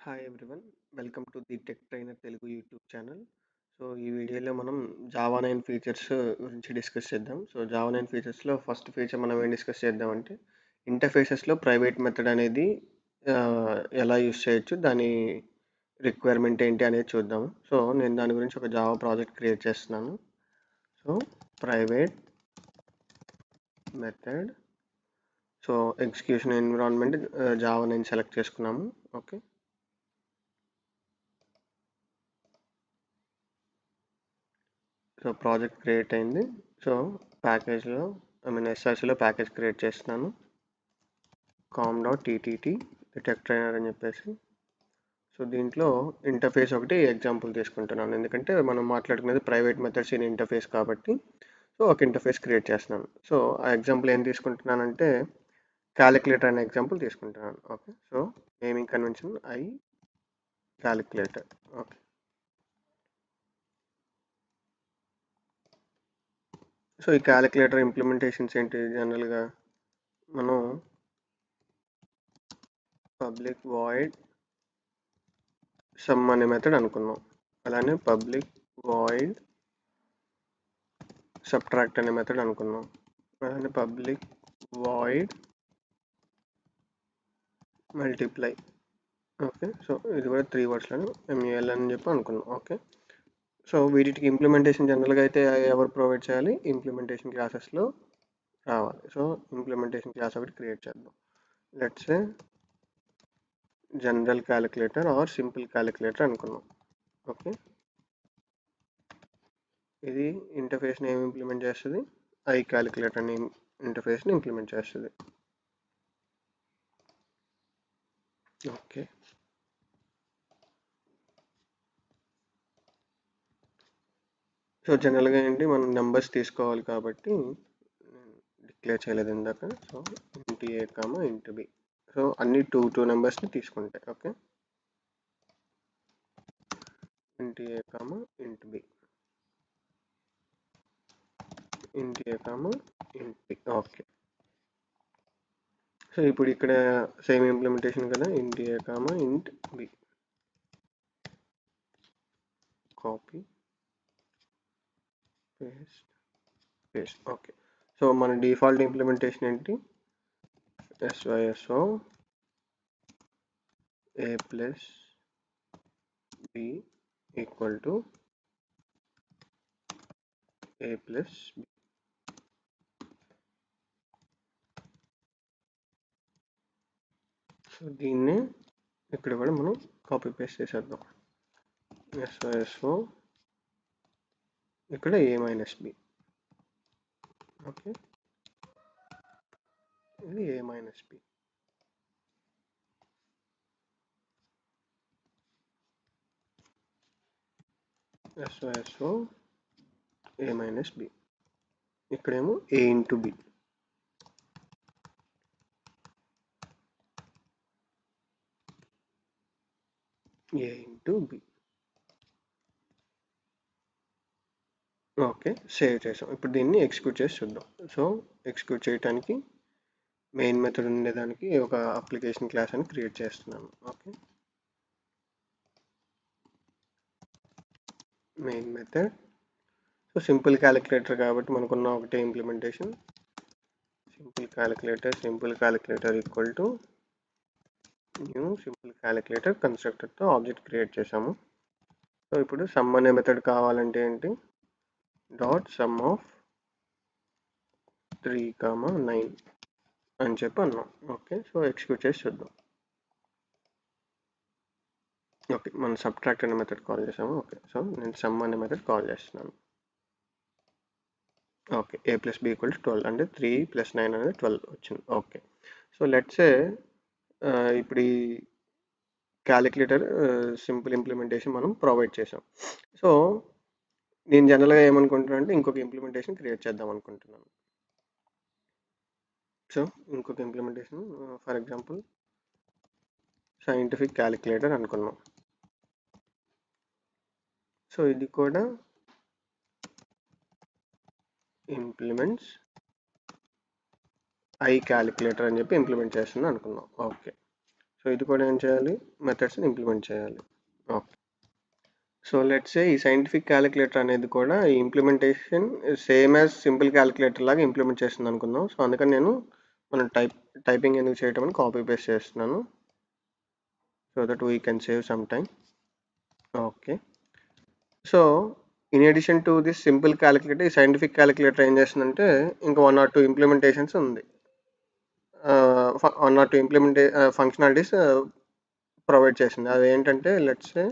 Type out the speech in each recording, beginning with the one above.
Hi everyone. Welcome to the tech trainer Telugu YouTube channel. So, ఈ వీడియోలో మనం Java 9 features గురించి డిస్కస్ చేద్దాం. సో, జావా 9 ఫీచర్స్‌లో ఫస్ట్ ఫీచర్ మనం ఏం డిస్కస్ చేద్దామంటే, ఇంటర్ఫేసెస్‌లో ప్రైవేట్ మెథడ్ అనేది ఎలా యూజ్ చేయొచ్చు, దాని రిక్వైర్మెంట్ ఏంటి అనేది చూద్దాము. సో, నేను దాని గురించి ఒక జావా ప్రాజెక్ట్ క్రియేట్ చేస్తున్నాను. So, private method. So, execution environment Java 9 select చేసుకున్నాము. ఓకే. సో, ప్రాజెక్ట్ క్రియేట్ అయింది. సో, ప్యాకేజ్లో ఎస్ఆర్సీలో ప్యాకేజ్ క్రియేట్ చేస్తున్నాను. com.ttt టెక్ ట్రైనర్ అని చెప్పేసి. సో, దీంట్లో ఇంటర్ఫేస్ ఒకటి ఎగ్జాంపుల్ తీసుకుంటున్నాను, ఎందుకంటే మనం మాట్లాడుకునేది ప్రైవేట్ మెథడ్స్ ఇన్ ఇంటర్ఫేస్ కాబట్టి. సో, ఒక ఇంటర్ఫేస్ క్రియేట్ చేస్తున్నాను. సో, ఆ ఎగ్జాంపుల్ ఏం తీసుకుంటున్నానంటే క్యాలిక్యులేటర్ అనే ఎగ్జాంపుల్ తీసుకుంటున్నాను. Okay. So, naming convention calculator. Okay. So, ఈ క్యాలిక్యులేటర్ ఇంప్లిమెంటేషన్స్ ఏంటి జనరల్గా మనం పబ్లిక్ వాయిడ్ సమ్ అనే మెథడ్ అనుకున్నాం. అలానే పబ్లిక్ వాయిడ్ సబ్ట్రాక్ట్ అనే మెథడ్ అనుకున్నాం. అలానే public void multiply. Okay. So, ఇది కూడా 3 వర్డ్స్లను MUL అని చెప్పి అనుకున్నాం. ఓకే. సో, వీటికి ఇంప్లిమెంటేషన్ జనరల్గా అయితే ఎవరు ప్రొవైడ్ చేయాలి? ఇంప్లిమెంటేషన్ క్లాసెస్లో రావాలి. సో, ఇంప్లిమెంటేషన్ క్లాస్ ఒకటి క్రియేట్ చేద్దాం. Let's say general calculator or simple calculator అనుకున్నాం. ఓకే. ఇది ఇంటర్ఫేస్ని ఏమి ఇంప్లిమెంట్ చేస్తుంది? క్యాలిక్యులేటర్ అనే ఇంటర్ఫేస్ని ఇంప్లిమెంట్ చేస్తుంది. ఓకే. సో, జనరల్గా ఏంటి మనం నెంబర్స్ తీసుకోవాలి కాబట్టి డిక్లేర్ చేయలేదు ఇందాక. So, int A comma int B. So, అన్ని టూ నెంబర్స్ని తీసుకుంటాయి. Okay. Int A comma int B, int A comma int B. Okay. So, ఇప్పుడు ఇక్కడ సేమ్ ఇంప్లిమెంటేషన్ కదా, int A comma int B. Copy paste. Okay. So, మన default implementation ఏంటి? SYSO A plus B equal to A plus B. So, దీన్ని ఇక్కడ కూడా మనం copy paste చేసేద్దాం. SYSO ఇక్కడ A మైనస్ బి. ఓకే. ఇది A minus B. SYSO A minus B. ఇక్కడేమో A into B. A into B. Okay. Save చేసాం. ఇప్పుడు దీన్ని ఎగ్జిక్యూట్ చేసి చూద్దాం. సో, ఎగ్జిక్యూట్ చేయడానికి మెయిన్ మెథడ్ ఉండేదానికి ఒక అప్లికేషన్ క్లాస్ అని క్రియేట్ చేస్తున్నాను. Okay. Main method. So, simple calculator కాబట్టి మనకున్న ఒకటే ఇంప్లిమెంటేషన్. Simple calculator equal to new simple calculator కన్స్ట్రక్టర్తో object create చేసాము. సో, ఇప్పుడు సమ్ అనే మెథడ్ కావాలంటే ఏంటి? డాట్ సమ్ ఆఫ్ 3, 9 అని చెప్పి అన్నాం. ఓకే. సో, ఎగ్జిక్యూట్ చేసి చూద్దాం. ఓకే. మనం సబ్ట్రాక్ట్ అనే మెథడ్ కాల్ చేసాము. ఓకే. సో, నేను సమ్ అనే మెథడ్ కాల్ చేస్తున్నాను. Okay. A plus B equal to 12 అంటే 3 ప్లస్ 9 అనేది 12 వచ్చింది. ఓకే. సో, లెట్స్ సే ఇప్పుడు ఈ క్యాలిక్యులేటర్ సింపుల్ ఇంప్లిమెంటేషన్ మనం ప్రొవైడ్ చేసాం. సో, నేను జనరల్గా ఏమనుకుంటున్నాను అంటే ఇంకొక ఇంప్లిమెంటేషన్ క్రియేట్ చేద్దాం అనుకుంటున్నాను. సో, ఇంకొక implementation for example scientific calculator అనుకున్నాం. సో, ఇది కూడా ఇంప్లిమెంట్స్ క్యాలిక్యులేటర్ అని చెప్పి ఇంప్లిమెంట్ చేస్తుంది అనుకున్నాం. ఓకే. సో ఇది కూడా ఏం చేయాలి, మెథడ్స్ని ఇంప్లిమెంట్ చేయాలి. ఓకే. సో లెట్స్ సే ఈ సైంటిఫిక్ క్యాలిక్యులేటర్ అనేది కూడా ఈ implementation same as simple calculator లాగా ఇంప్లిమెంట్ చేస్తుంది అనుకుందాం. సో అందుకని నేను మనం టైపింగ్ ఎందుకు చేయటం అని కాపీ పేస్ట్ చేస్తున్నాను, so that we can save some time. Okay. So in addition to this simple calculator, ఈ సైంటిఫిక్ క్యాలిక్యులేటర్ ఏం చేస్తుందంటే ఇంకా 1 or 2 ఇంప్లిమెంటేషన్స్ ఉంది, 1 or 2 ఫంక్షనాలిటీస్ ప్రొవైడ్ చేసింది. అది ఏంటంటే let's say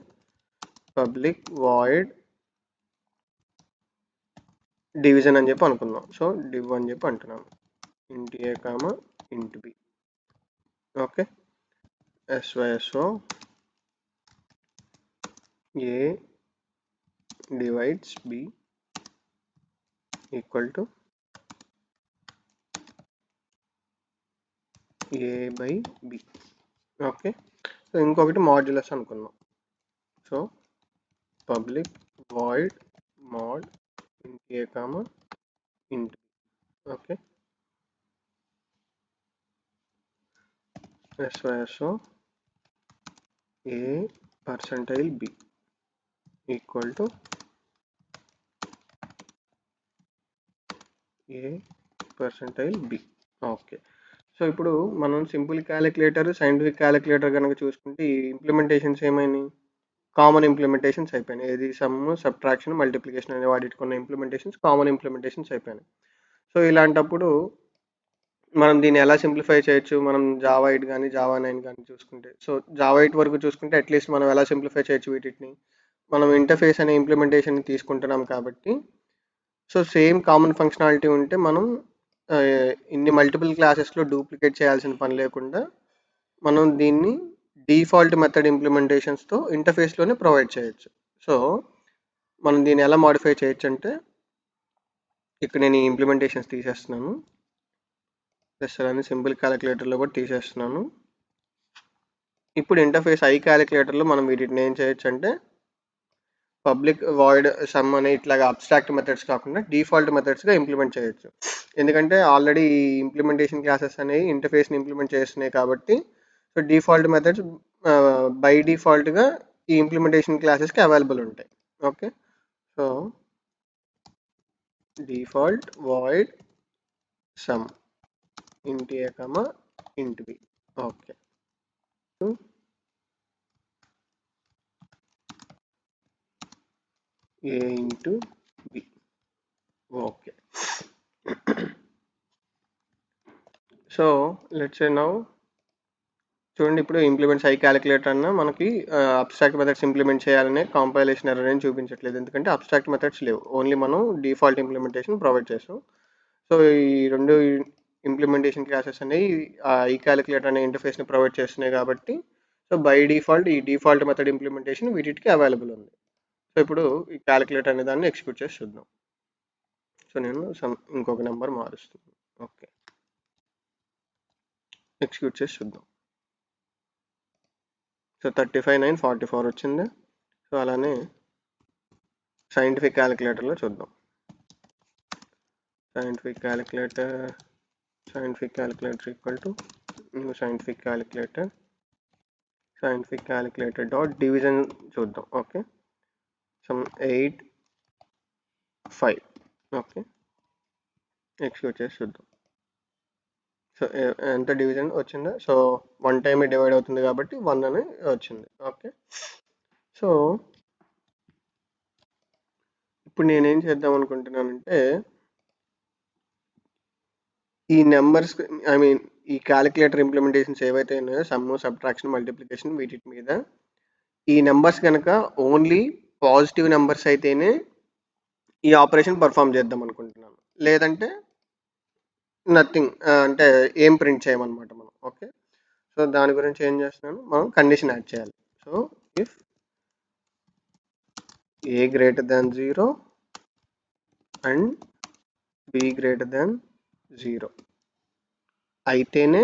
public void division అని చెప్పి అనుకుందాం. సో div అని చెప్పి అంటున్నాను, int a comma int b. Okay. SYSO a divides b equal to a by b. Okay. So ఇంకొకటి మాడ్యులస్ అనుకుందాం. So public void mod int a comma int b. Okay. SYSO a percentile b equal to a percentile b. Okay. So ఇప్పుడు మనం simple calculator, scientific calculator కనుక చూసుకుంటే ఈ implementations ఏమైనాయి, common implementations అయిపోయినాయి. ఏది సమ్, సబ్ట్రాక్షన్, మల్టిప్లికేషన్ అనే వాటికున్న implementations common implementations అయిపోయినాయి. సో ఇలాంటప్పుడు మనం దీన్ని ఎలా సింప్లిఫై చేయొచ్చు, మనం జావా 8 కానీ జావా 9 కానీ చూసుకుంటే, సో జావా 8 వరకు చూసుకుంటే అట్లీస్ట్ మనం ఎలా సింప్లిఫై చేయొచ్చు వీటిని, మనం ఇంటర్ఫేస్ అనే ఇంప్లిమెంటేషన్ తీసుకుంటున్నాం కాబట్టి, సో సేమ్ కామన్ ఫంక్షనాలిటీ ఉంటే మనం ఇన్ని మల్టిపుల్ క్లాసెస్లో డూప్లికేట్ చేయాల్సిన పని లేకుండా మనం దీన్ని డిఫాల్ట్ మెథడ్ ఇంప్లిమెంటేషన్స్తో ఇంటర్ఫేస్లోనే ప్రొవైడ్ చేయొచ్చు. సో మనం దీన్ని ఎలా మాడిఫై చేయొచ్చు అంటే, ఇక్కడ నేను ఈ ఇంప్లిమెంటేషన్స్ తీసేస్తున్నాను, ప్లస్ అలానే సింపుల్ క్యాలిక్యులేటర్లో కూడా తీసేస్తున్నాను. ఇప్పుడు ఇంటర్ఫేస్ ఐ క్యాలిక్యులేటర్లో మనం వీటిని ఏం చేయొచ్చు అంటే పబ్లిక్ వాయిడ్ సమ్ అనే ఇట్లాగా అబ్స్ట్రాక్ట్ మెథడ్స్ కాకుండా డిఫాల్ట్ మెథడ్స్గా ఇంప్లిమెంట్ చేయొచ్చు. ఎందుకంటే ఆల్రెడీ ఈ ఇంప్లిమెంటేషన్ క్లాసెస్ అనేవి ఇంటర్ఫేస్ని ఇంప్లిమెంట్ చేస్తున్నాయి కాబట్టి, సో డిఫాల్ట్ మెథడ్స్ బై డిఫాల్ట్గా ఈ ఇంప్లిమెంటేషన్ క్లాసెస్కి అవైలబుల్ ఉంటాయి. Okay. So default void some int a comma int b. Okay. a into b. Okay. So let's say now చూడండి, ఇప్పుడు ఇంప్లిమెంట్స్ ఐ క్యాలిక్యులేటర్ అన్న మనకి అబ్స్ట్రాక్ట్ మెథడ్స్ ఇంప్లిమెంట్ చేయాలనే compilation error అని చూపించట్లేదు, ఎందుకంటే అబ్స్ట్రాక్ట్ మెథడ్స్ లేవు, ఓన్లీ మనం డిఫాల్ట్ ఇంప్లిమెంటేషన్ ప్రొవైడ్ చేస్తాం. సో ఈ రెండు ఇంప్లిమెంటేషన్ క్లాసెస్ అనేవి ఈ క్యాలిక్యులేటర్ అనే ఇంటర్ఫేస్ని ప్రొవైడ్ చేస్తున్నాయి కాబట్టి, సో బై డిఫాల్ట్ ఈ డిఫాల్ట్ మెథడ్ ఇంప్లిమెంటేషన్ వీటికి అవైలబుల్ ఉంది. సో ఇప్పుడు ఈ క్యాలిక్యులేటర్ అనే దాన్ని ఎగ్జిక్యూట్ చేసి చూద్దాం. సో నేను ఇంకొక నెంబర్ మారుస్తున్నాను. ఓకే. ఎగ్జిక్యూట్ చేసి చూద్దాం. సో 35,944 వచ్చింది. సో అలానే సైంటిఫిక్ క్యాలిక్యులేటర్లో చూద్దాం. Scientific calculator equal to new scientific calculator dot division చూద్దాం. ఓకే. సమ్ 8 5. ఓకే. ఎగ్జిక్యూట్ చేసి చూద్దాం. సో ఎంత డివిజన్ వచ్చిందో, సో 1 టైమే డివైడ్ అవుతుంది కాబట్టి 1 అని వచ్చింది. ఓకే. సో ఇప్పుడు నేనేం చేద్దాం అనుకుంటున్నానంటే, ఈ నెంబర్స్ ఈ క్యాలిక్యులేటర్ ఇంప్లిమెంటేషన్స్ ఏవైతే ఉన్నాయో సమ్, సబ్ట్రాక్షన్, మల్టిప్లికేషన్ వీటి మీద ఈ నెంబర్స్ కనుక ఓన్లీ పాజిటివ్ నెంబర్స్ అయితేనే ఈ ఆపరేషన్ పర్ఫామ్ చేద్దాం అనుకుంటున్నాను, లేదంటే నథింగ్, అంటే ఏం ప్రింట్ చేయమన్నమాట మనం. ఓకే. సో దాని గురించి ఏం చేస్తున్నాను, మనం కండిషన్ యాడ్ చేయాలి. So if a greater than 0 and b greater than 0 అయితేనే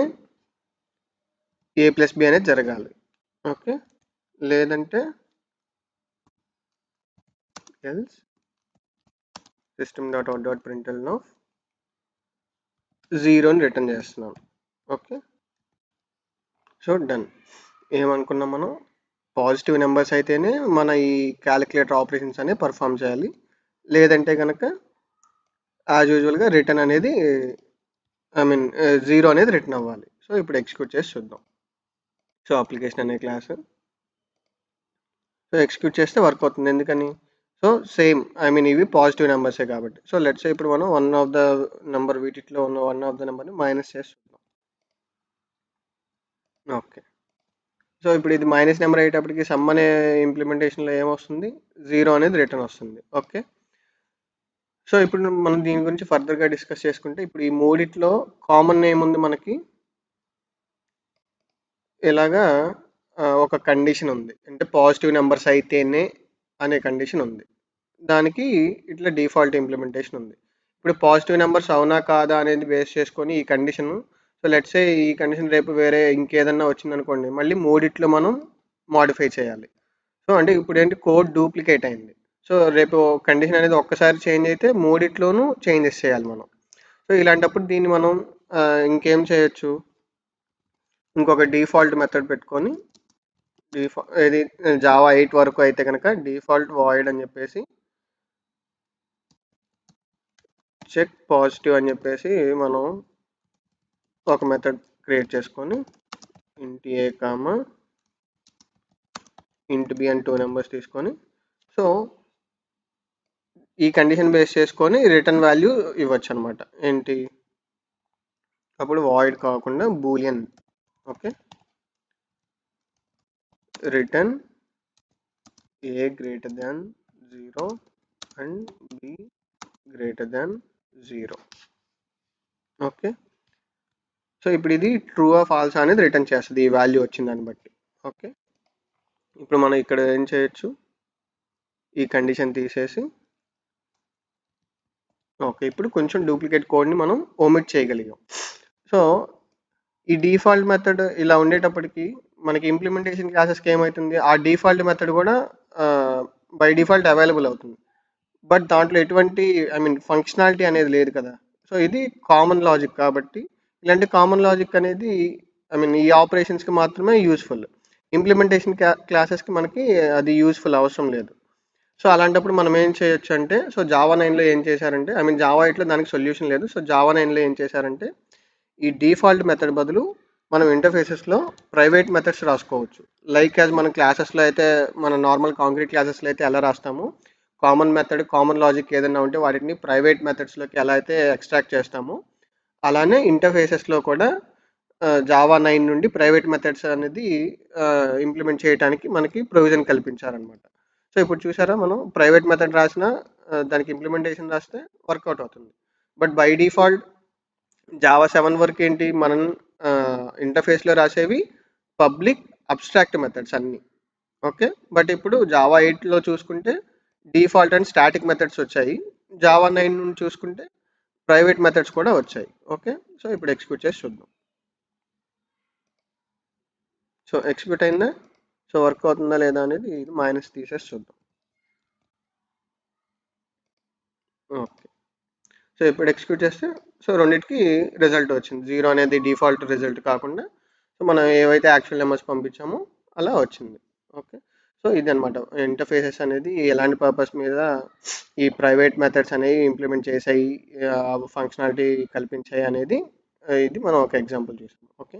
a ప్లస్ b అనేది జరగాలి. ఓకే. లేదంటే ఎల్స్ system.out.println ఆఫ్ 0 అని రిటర్న్ చేస్తున్నాను. ఓకే. So done. ఏమనుకున్నాం మనం, పాజిటివ్ నెంబర్స్ అయితేనే మన ఈ క్యాలిక్యులేటర్ ఆపరేషన్స్ అనేవి పర్ఫామ్ చేయాలి. లేదంటే కనుక యాజ్ యూజువల్గా రిటర్న్ అనేది జీరో అనేది రిటర్న్ అవ్వాలి. సో ఇప్పుడు ఎగ్జిక్యూట్ చేసి చూద్దాం. సో అప్లికేషన్ అనే క్లాస్, సో ఎగ్జిక్యూట్ చేస్తే వర్క్ అవుతుంది. ఎందుకని? సో సేమ్ ఇవి పాజిటివ్ నెంబర్సే కాబట్టి. సో లెట్స్ సే ఇప్పుడు మనం వన్ ఆఫ్ ద నెంబర్, వీటిలో ఉన్న వన్ ఆఫ్ ద నెంబర్ని మైనస్ చేసి చూద్దాం. ఓకే. సో ఇప్పుడు ఇది మైనస్ నెంబర్ అయ్యేటప్పటికి సమ్ అనే ఇంప్లిమెంటేషన్లో ఏమొస్తుంది, జీరో అనేది రిటర్న్ వస్తుంది. ఓకే. సో ఇప్పుడు మనం దీని గురించి ఫర్దర్గా డిస్కస్ చేసుకుంటే, ఇప్పుడు ఈ మూడిట్లో కామన్ ఏముంది మనకి, ఇలాగా ఒక కండిషన్ ఉంది, అంటే పాజిటివ్ నెంబర్స్ అయితేనే అనే కండిషన్ ఉంది. దానికి ఇట్లా డిఫాల్ట్ ఇంప్లిమెంటేషన్ ఉంది. ఇప్పుడు పాజిటివ్ నెంబర్స్ అవునా కాదా అనేది బేస్ చేసుకొని ఈ కండిషన్, సో లెట్స్ సే ఈ కండిషన్ రేపు వేరే ఇంకేదన్నా వచ్చిందనుకోండి, మళ్ళీ మూడిట్లో మనం మాడిఫై చేయాలి. సో అంటే ఇప్పుడు ఏంటి, కోడ్ డూప్లికేట్ అయింది. సో రేపు కండిషన్ అనేది ఒక్కసారి చేంజ్ అయితే మూడిట్లోనూ చేంజెస్ చేయాలి మనం. సో ఇలాంటప్పుడు దీన్ని మనం ఇంకేం చేయొచ్చు, ఇంకొక డిఫాల్ట్ మెథడ్ పెట్టుకొని, ఇది జావా 8 వరకు అయితే కనుక డిఫాల్ట్ వాయిడ్ అని చెప్పేసి చెక్ పాజిటివ్ అని చెప్పేసి మనం ఒక మెథడ్ క్రియేట్ చేసుకొని ఇంట్ ఏ కామా ఇంట్ బి అని 2 నెంబర్స్ తీసుకొని, సో ఈ కండిషన్ బేస్ చేసుకొని రిటర్న్ వాల్యూ ఇవ్వచ్చు అనమాట. ఏంటి, అప్పుడు వాయిడ్ కాకుండా boolean. Okay, return A greater than 0 and B greater than 0. Okay. So ఇప్పుడు ఇది ట్రూ ఆఫ్ ఫాల్స్ అనేది రిటర్న్ చేస్తుంది ఈ వాల్యూ వచ్చిన దాన్ని బట్టి. ఓకే. ఇప్పుడు మనం ఇక్కడ ఏం చేయొచ్చు, ఈ కండిషన్ తీసేసి, ఓకే, ఇప్పుడు కొంచెం డూప్లికేట్ కోడ్ని మనం ఓమిట్ చేయగలిగాం. సో ఈ డిఫాల్ట్ మెథడ్ ఇలా ఉండేటప్పటికి మనకి ఇంప్లిమెంటేషన్ క్లాసెస్కి ఏమవుతుంది, ఆ డిఫాల్ట్ మెథడ్ కూడా బై డిఫాల్ట్ అవైలబుల్ అవుతుంది. బట్ దాంట్లో ఎటువంటి ఫంక్షనాలిటీ అనేది లేదు కదా. సో ఇది కామన్ లాజిక్ కాబట్టి, ఇలాంటి కామన్ లాజిక్ అనేది ఈ ఆపరేషన్స్కి మాత్రమే యూస్ఫుల్. ఇంప్లిమెంటేషన్ క్లాసెస్కి మనకి అది యూస్ఫుల్ అవసరం లేదు. సో అలాంటప్పుడు మనం ఏం చేయొచ్చు అంటే, సో జావా 9లో ఏం చేశారంటే, జావా 8లో దానికి సొల్యూషన్ లేదు. సో జావా 9లో ఏం చేశారంటే, ఈ డిఫాల్ట్ మెథడ్ బదులు మనం ఇంటర్ఫేసెస్లో ప్రైవేట్ మెథడ్స్ రాసుకోవచ్చు. లైక్ యాజ్ మన క్లాసెస్లో అయితే, మన నార్మల్ కాంక్రీట్ క్లాసెస్లో అయితే ఎలా రాస్తాము, కామన్ మెథడ్, కామన్ లాజిక్ ఏదైనా ఉంటే వాటిని ప్రైవేట్ మెథడ్స్లోకి ఎలా అయితే ఎక్స్ట్రాక్ట్ చేస్తామో, అలానే ఇంటర్ఫేసెస్లో కూడా జావా 9 నుండి ప్రైవేట్ మెథడ్స్ అనేది ఇంప్లిమెంట్ చేయడానికి మనకి ప్రొవిజన్ కల్పించారనమాట. సో ఇప్పుడు చూసారా, మనం ప్రైవేట్ మెథడ్ రాసిన దానికి ఇంప్లిమెంటేషన్ రాస్తే వర్కౌట్ అవుతుంది. బట్ బై డిఫాల్ట్ జావా 7 వరకు ఏంటి, మనం ఇంటర్ఫేస్లో రాసేవి పబ్లిక్ అబ్స్ట్రాక్ట్ మెథడ్స్ అన్నీ. ఓకే. బట్ ఇప్పుడు జావా 8లో చూసుకుంటే డిఫాల్ట్ అండ్ స్టాటిక్ మెథడ్స్ వచ్చాయి. జావా 9 నుండి చూసుకుంటే ప్రైవేట్ మెథడ్స్ కూడా వచ్చాయి. ఓకే. సో ఇప్పుడు ఎగ్జిక్యూట్ చేసి చూద్దాం. సో ఎగ్జిక్యూట్ అయిందా, సో వర్క్ అవుతుందా లేదా అనేది ఇది మైనస్ తీసేసి చూద్దాం. ఓకే. సో ఇప్పుడు ఎగ్జిక్యూట్ చేస్తే, సో రెండింటికి రిజల్ట్ వచ్చింది. 0 అనేది డిఫాల్ట్ రిజల్ట్ కాకుండా, సో మనం ఏవైతే యాక్చువల్ నెంబర్స్ పంపించామో అలా వచ్చింది. ఓకే. సో ఇది అనమాట ఇంటర్ఫేసెస్ అనేది ఎలాంటి పర్పస్ మీద ఈ ప్రైవేట్ మెథడ్స్ అనేవి ఇంప్లిమెంట్ చేసాయి, ఫంక్షనాలిటీ కల్పించాయి అనేది ఇది మనం ఒక ఎగ్జాంపుల్ చూసాం. ఓకే.